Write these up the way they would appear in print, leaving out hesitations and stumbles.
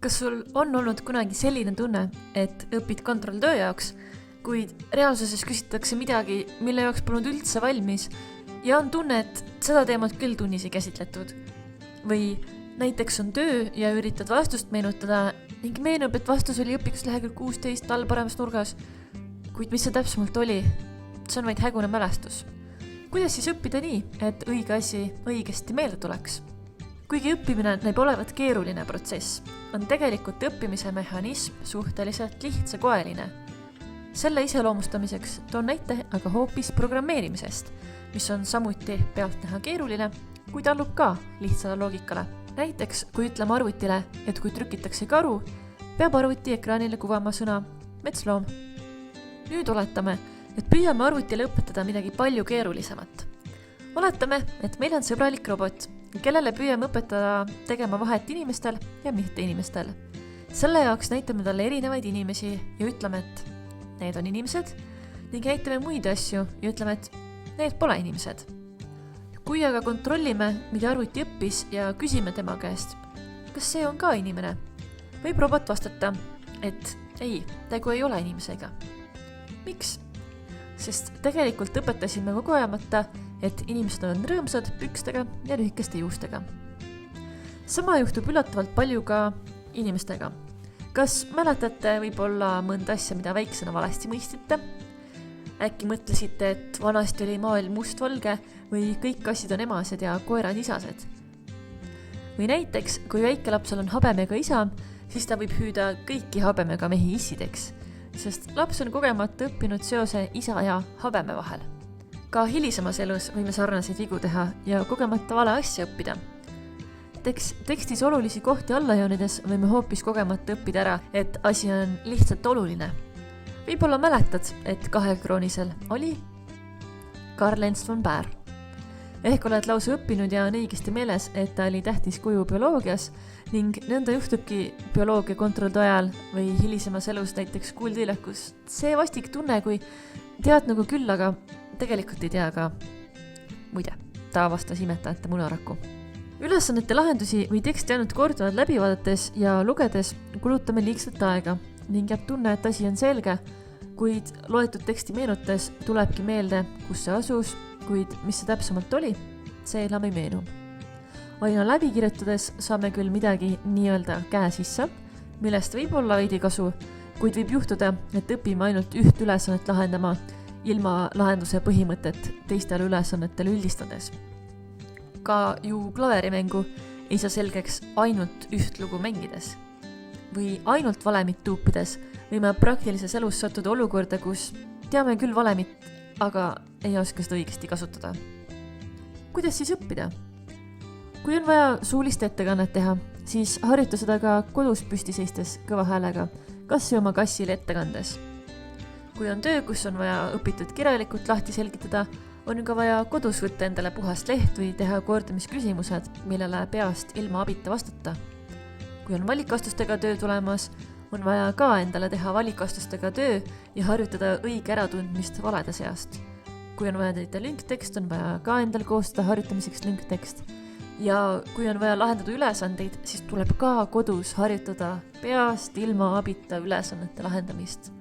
Kas sul on olnud kunagi selline tunne, et õpid kontrolltöö jaoks, kuid reaalsuses küsitakse midagi, mille jaoks polnud üldse valmis ja on tunne, et seda teemat küll tunnis ei käsitletud? Või näiteks on töö ja üritad vastust meenutada ning meenub, et vastus oli õpikus lehekülg 16 all paremas nurgas, kuid mis see täpsemalt oli? See on vaid hägune mälestus. Kuidas siis õppida nii, et õige asi õigesti meelde tuleks? Kuigi õppimine näib olevat keeruline protsess, on tegelikult õppimise mehhanism suhteliselt lihtsakoeline. Selle iseloomustamiseks toon näite aga hoopis programmeerimisest, mis on samuti pealtnäha keeruline, kuid allub ka lihtsale loogikale. Näiteks, kui ütleme arvutile, et kui trükitakse karu, peab arvuti ekraanile kuvama sõna metsloom. Nüüd oletame, et püüame arvutile õpetada midagi palju keerulisemat. Oletame, et meil on sõbralik robot, kellele püüame õpetada tegema vahet inimestel ja mitte inimestel. Selle jaoks näitame talle erinevaid inimesi ja ütleme, et need on inimesed ning näitame muid asju ja ütleme, et need pole inimesed. Kui aga kontrollime, mida arvuti õppis ja küsime tema käest, kas see on ka inimene, võib robot vastata, et ei, tegu ei ole inimesega. Miks? Sest tegelikult õpetasime kogu ajamata, et inimesed on rõõmsad pükstega ja lühikeste juustega. Sama juhtub üllatavalt palju ka inimestega. Kas mäletate võib-olla mõnda asja, mida väiksena valesti mõistite? Äkki mõtlesite, et vanasti oli maailm mustvalge või kõik asjad on emased ja koerad isased? Või näiteks, kui väikelapsel on habemega isa, siis ta võib hüüda kõiki habemega mehi issideks, sest laps on kogemata õppinud seose isa ja habeme vahel. Ka hilisemas elus võime sarnaseid vigu teha ja kogemata vale asja õppida. Tekstis olulisi kohti allajoonides võime hoopis kogemata õppida ära, et asi on lihtsalt oluline. Võib-olla mäletad, et 2-kroonisel oli Karl Ernst von Baer. Ehk oled lausa õppinud ja on õigesti meeles, et ta oli tähtis kuju bioloogias ning nõnda juhtubki bioloogia kontrolltöö ajal või hilisemas elus näiteks kuuldviljakus. See vastik tunne, kui tead nagu küll, aga tegelikult ei tea ka. Muide, ta avastas imetajate munaraku. Ülesannete lahendusi või teksti ainult korduvalt läbi vaadates ja lugedes kulutame liigselt aega ning jääb tunne, et asi on selge, kuid loetud teksti meenutes tulebki meelde, kus see asus, kuid mis see täpsemalt oli, see enam ei meenu. Aina läbi kirjutades saame küll midagi nii-öelda käe sisse, millest võib olla veidi kasu, kuid võib juhtuda, et õpime ainult üht ülesannet lahendama ilma lahenduse põhimõtet teistele ülesannetele üldistades. Ka ju klaverimängu ei saa selgeks ainult üht lugu mängides. Või ainult valemit tuupides võime praktilises elus sattuda olukorda, kus teame küll valemit, aga ei oska seda õigesti kasutada. Kuidas siis õppida? Kui on vaja suulist ettekannet teha, siis harjuta seda ka kodus püsti seistes kõva häälega, kas või oma kassile ettekandes. Kui on töö, kus on vaja õpitud kirjalikult lahti selgitada, on ka vaja kodus võtta endale puhast leht või teha kordamisküsimused, millele peast ilma abita vastata. Kui on valikvastustega töö tulemas, on vaja ka endale teha valikvastustega töö ja harjutada õige äratundmist valede seast. Kui on vaja täita lünktekst, on vaja ka endal koostada harjutamiseks lünktekst. Ja kui on vaja lahendada ülesandeid, siis tuleb ka kodus harjutada peast ilma abita ülesannete lahendamist.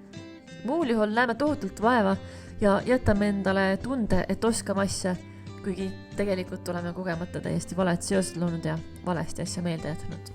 Muul juhul näeme tohutult vaeva ja jätame endale tunde, et oskame asja, kuigi tegelikult oleme kogemata täiesti valet seosed loonud ja valesti asja meelde jätnud.